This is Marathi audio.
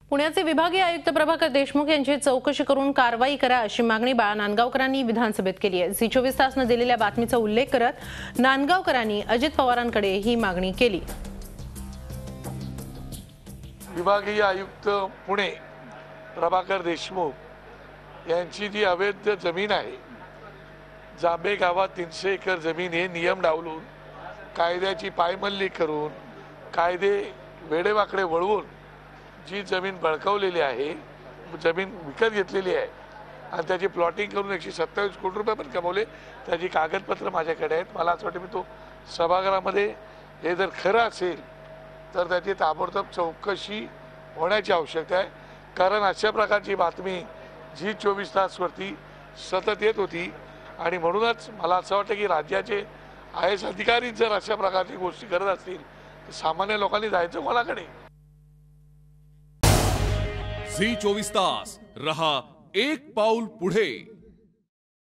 पुण्याचे विभागीय आयुक्त प्रभाकर देशमुख यांची चौकशी करून कारवाई करा अशी मागणी नांदगावकरांनी विधानसभेत केली आहे। झी 24 तासने दिलेल्या बातमीचा उल्लेख करत नांदगावकरांनी अजित पवारांकडे ही मागणी केली। विभागीय आयुक्त पुणे प्रभाकर देशमुख यांची जी अवैध जमीन आहे, जांबे गावात 300 एकर जमीन हे नियम डावलून कायद्याची पायमल्ली करून कायदे वेडेवाकडे वळवून जी जमीन बळकावलेली आहे, जमीन विकत घेतलेली आहे आणि त्याची प्लॉटिंग करून 127 कोटी रुपये पण कमवले। त्याची कागदपत्र माझ्याकडे आहेत। मला असं वाटतं मी तो सभागृहामध्ये हे जर खरं असेल तर त्याची ताबडतोब चौकशी होण्याची आवश्यकता आहे, कारण अशा प्रकारची बातमी झी 24 तासवरती सतत येत होती आणि म्हणूनच मला असं वाटतं की राज्याचे IAS अधिकारी जर अशा प्रकारची गोष्टी करत असतील तर सामान्य लोकांनी जायचं कोणाकडे। झी 24 तास रहा एक पाऊल पुढे।